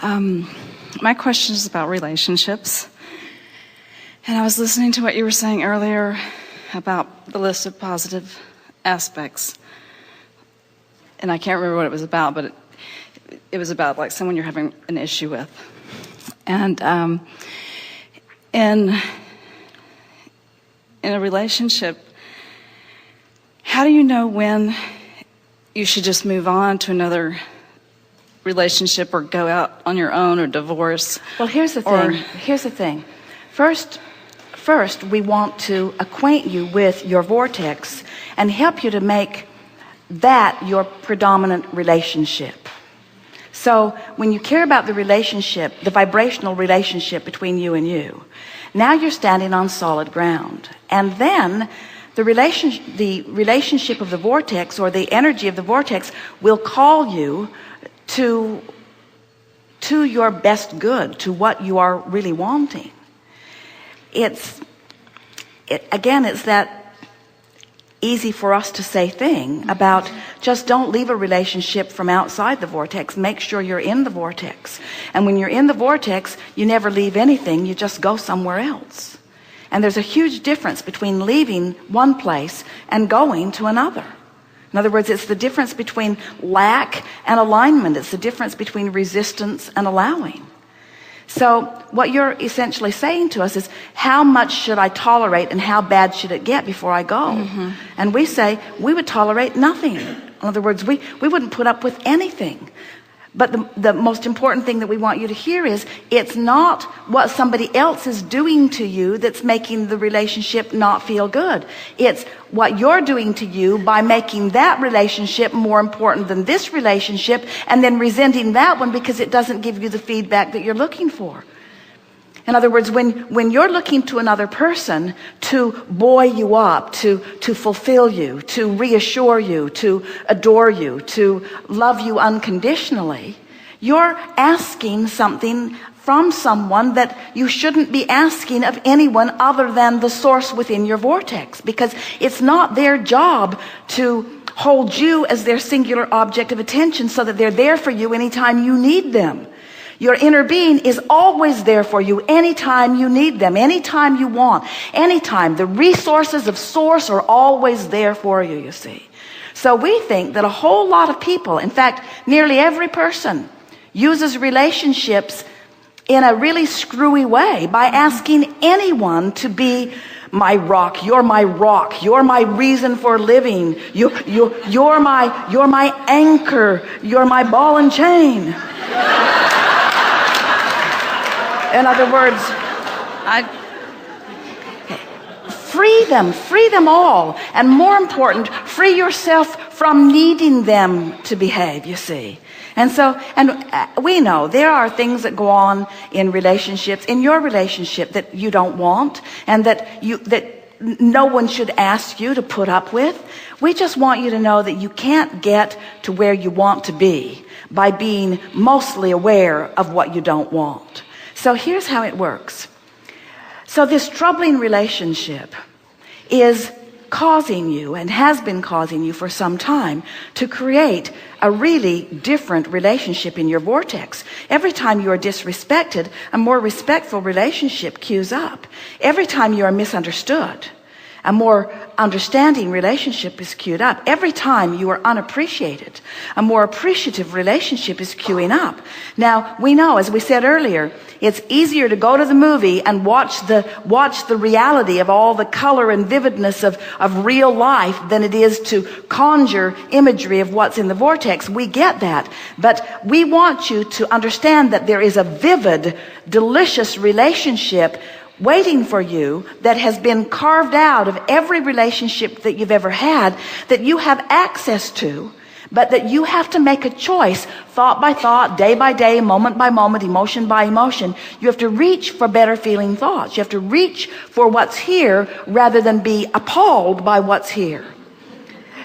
My question is about relationships. And I was listening to what you were saying earlier about the list of positive aspects. And I can't remember what it was about, but it was about like someone you're having an issue with. And in a relationship, how do you know when you should just move on to another relationship or go out on your own or divorce? Well, here's the thing. First, we want to acquaint you with your vortex and help you to make that your predominant relationship. So when you care about the relationship, the vibrational relationship between you and you, now you're standing on solid ground. And then the relationship of the vortex, or the energy of the vortex, will call you to your best good, to what you are really wanting. It's that easy for us to say thing about just don't leave a relationship from outside the vortex. Make sure you're in the vortex. And when you're in the vortex, you never leave anything. You just go somewhere else. And there's a huge difference between leaving one place and going to another. In other words, it's the difference between lack and alignment. It's the difference between resistance and allowing. So what you're essentially saying to us is, how much should I tolerate and how bad should it get before I go? Mm-hmm. And we say we would tolerate nothing. In other words, we wouldn't put up with anything. But the most important thing that we want you to hear is, it's not what somebody else is doing to you that's making the relationship not feel good. It's what you're doing to you by making that relationship more important than this relationship, and then resenting that one because it doesn't give you the feedback that you're looking for. In other words, when you're looking to another person to buoy you up, to fulfill you, to reassure you, to adore you, to love you unconditionally, you're asking something from someone that you shouldn't be asking of anyone other than the source within your vortex, because it's not their job to hold you as their singular object of attention so that they're there for you anytime you need them. Your inner being is always there for you anytime you need them, anytime you want, anytime. The resources of source are always there for you, you see. So we think that a whole lot of people, in fact, nearly every person, uses relationships in a really screwy way by asking anyone to be my rock, you're my reason for living, you're my anchor, you're my ball and chain. In other words, free them all. And more important, free yourself from needing them to behave, you see. And we know there are things that go on in relationships, in your relationship, that you don't want, and that no one should ask you to put up with. We just want you to know that you can't get to where you want to be by being mostly aware of what you don't want. So here's how it works. So this troubling relationship is causing you, and has been causing you for some time, to create a really different relationship in your vortex. Every time you are disrespected, a more respectful relationship cues up. Every time you are misunderstood, a more understanding relationship is queued up. Every time you are unappreciated, a more appreciative relationship is queuing up. Now, we know, as we said earlier, it's easier to go to the movie and watch the reality of all the color and vividness of real life than it is to conjure imagery of what's in the vortex. We get that. But we want you to understand that there is a vivid, delicious relationship waiting for you that has been carved out of every relationship that you've ever had, that you have access to, but that you have to make a choice, thought by thought, day by day, moment by moment, emotion by emotion. You have to reach for better feeling thoughts. You have to reach for what's here rather than be appalled by what's here.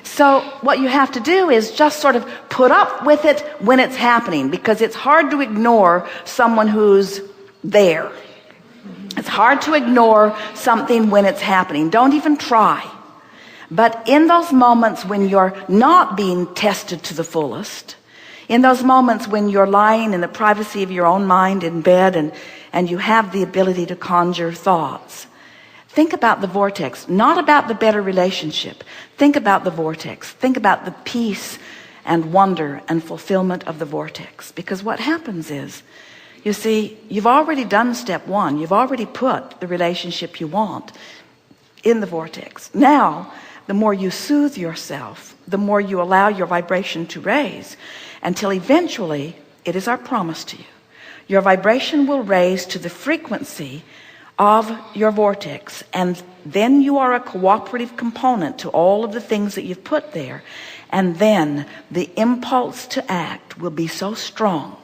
So what you have to do is just sort of put up with it when it's happening, because it's hard to ignore someone who's there. It's hard to ignore something when it's happening. Don't even try. But in those moments when you're not being tested to the fullest, In those moments when you're lying in the privacy of your own mind in bed and you have the ability to conjure thoughts, think about the vortex, not about the better relationship. Think about the vortex. Think about the peace and wonder and fulfillment of the vortex. Because what happens is, you see, you've already done step one. You've already put the relationship you want in the vortex. Now, the more you soothe yourself, the more you allow your vibration to raise, until eventually, it is our promise to you, your vibration will raise to the frequency of your vortex, and then you are a cooperative component to all of the things that you've put there, and then the impulse to act will be so strong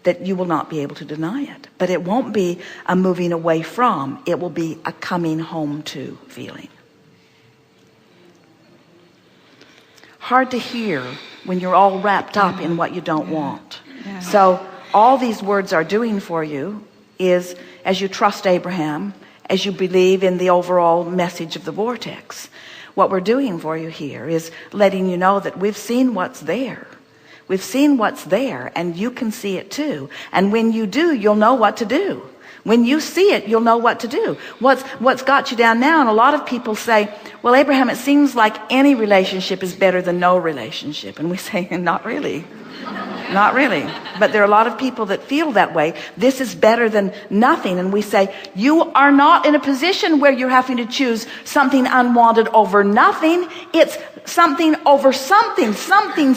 that you will not be able to deny it. But it won't be a moving away from, it will be a coming home to feeling. Hard to hear when you're all wrapped up in what you don't want. So all these words are doing for you is, as you trust Abraham, as you believe in the overall message of the vortex, what we're doing for you here is letting you know that we've seen what's there. We've seen what's there, and you can see it too. And when you do, you'll know what to do. When you see it, you'll know what to do. What's got you down now, and a lot of people say, well, Abraham, it seems like any relationship is better than no relationship. And we say, not really. Not really. But there are a lot of people that feel that way. This is better than nothing. And we say, you are not in a position where you're having to choose something unwanted over nothing. It's something over something, something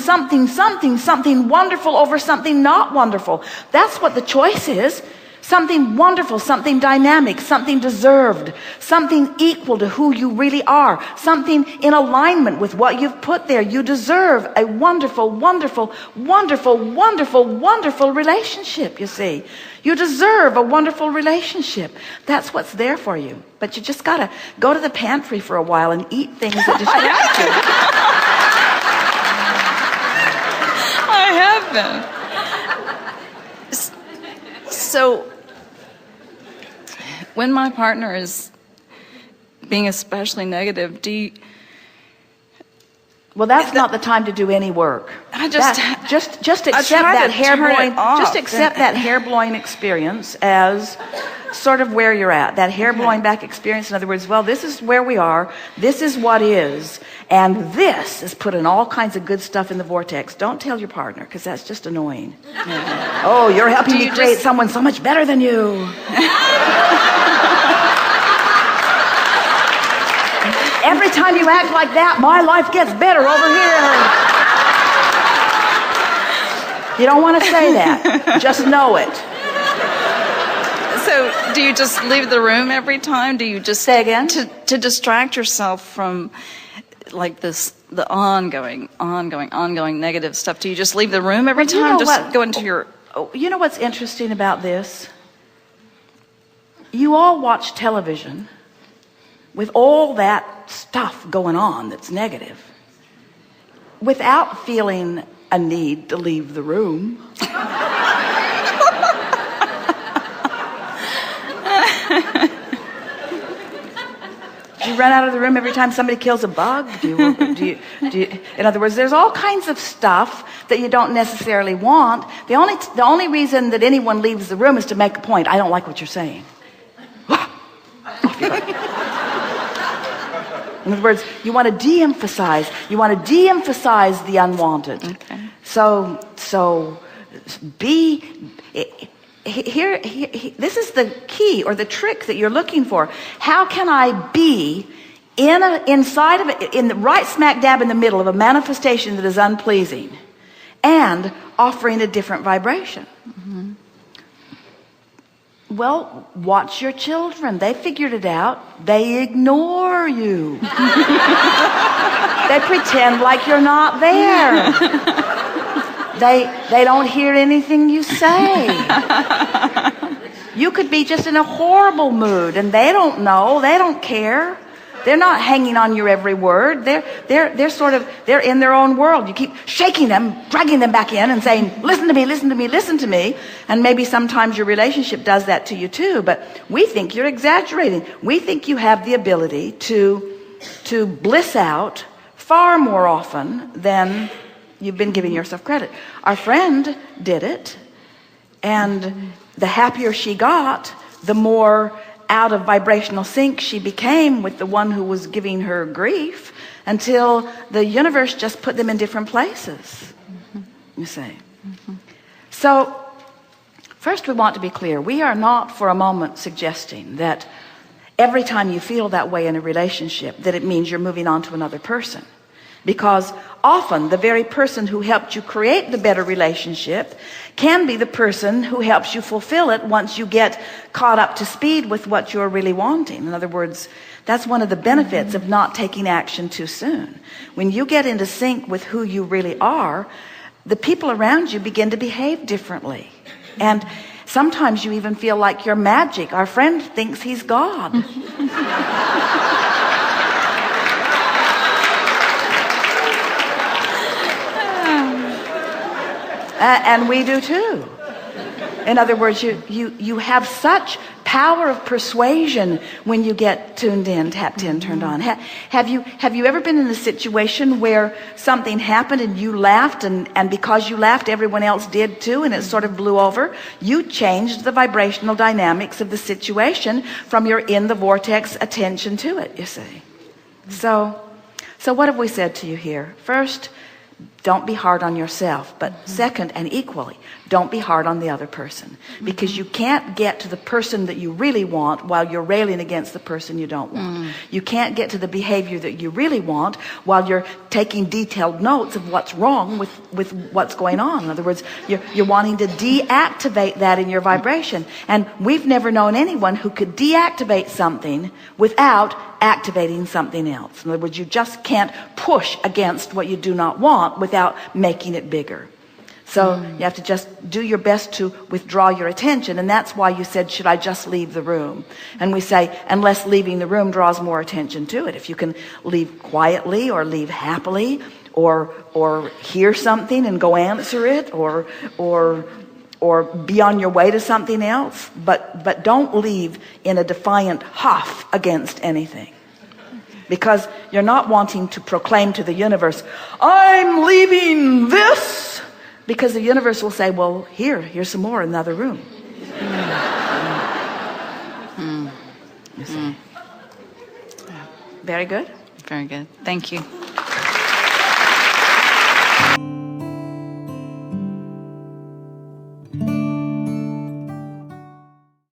wonderful over something not wonderful. That's what the choice is. Something wonderful, something dynamic, something deserved, something equal to who you really are, something in alignment with what you've put there. You deserve a wonderful, wonderful, wonderful, wonderful, wonderful relationship, you see. You deserve a wonderful relationship. That's what's there for you. But you just got to go to the pantry for a while and eat things that distract you. I have been. So, when my partner is being especially negative, well, that's not the time to do any work. Just accept that hair-blowing, just accept that hair-blowing experience as sort of where you're at, that hair-blowing back experience. In other words, well, this is where we are, this is what is, and this is putting all kinds of good stuff in the vortex. Don't tell your partner, because that's just annoying. Oh, you're helping me create someone so much better than you. Every time you act like that, my life gets better over here. You don't want to say that. Just know it. So do you just leave the room every time? Do you just say again? To distract yourself from like the ongoing negative stuff? Do you just leave the room every time? You know just go into your... You know what's interesting about this? You all watch television with all that stuff going on that's negative without feeling a need to leave the room. Do you run out of the room every time somebody kills a bug? Do you, in other words, there's all kinds of stuff that you don't necessarily want. The only reason that anyone leaves the room is to make a point. I don't like what you're saying. Off you go. In other words, you want to de-emphasize. You want to de-emphasize the unwanted. Okay. So be here. This is the key or the trick that you're looking for. How can I be inside of it, in the right smack dab in the middle of a manifestation that is unpleasing, and offering a different vibration? Mm-hmm. Well, watch your children. They figured it out. They ignore you. They pretend like you're not there. They don't hear anything you say. You could be just in a horrible mood and they don't know. They don't care. They're not hanging on your every word. They're in their own world. You keep shaking them, dragging them back in and saying, listen to me, listen to me, listen to me. And maybe sometimes your relationship does that to you too, but we think you're exaggerating. We think you have the ability to bliss out far more often than You've been giving yourself credit. Our friend did it, and the happier she got, the more out of vibrational sync she became with the one who was giving her grief, until the universe just put them in different places. You see. So first, we want to be clear. We are not for a moment suggesting that every time you feel that way in a relationship that it means you're moving on to another person, because often the very person who helped you create the better relationship can be the person who helps you fulfill it once you get caught up to speed with what you're really wanting. In other words, that's one of the benefits of not taking action too soon. When you get into sync with who you really are, the people around you begin to behave differently, and sometimes you even feel like you're magic. Our friend thinks he's God. And we do too. In other words, you have such power of persuasion when you get tuned in, tapped in, turned on. Have you ever been in a situation where something happened and you laughed, and because you laughed, everyone else did too, and it sort of blew over? You changed the vibrational dynamics of the situation from your in the vortex attention to it, you see. So what have we said to you here? First, don't be hard on yourself. But second, and equally, don't be hard on the other person, because you can't get to the person that you really want while you're railing against the person you don't want. You can't get to the behavior that you really want while you're taking detailed notes of what's wrong with what's going on. In other words, you're wanting to deactivate that in your vibration. And we've never known anyone who could deactivate something without activating something else. In other words, you just can't push against what you do not want without making it bigger. So you have to just do your best to withdraw your attention. And that's why you said, should I just leave the room? And we say, unless leaving the room draws more attention to it. If you can leave quietly, or leave happily, or hear something and go answer it, or be on your way to something else, but don't leave in a defiant huff against anything. Because you're not wanting to proclaim to the universe, I'm leaving this, because the universe will say, well, here's some more in another room. You see. Very good. Very good. Thank you.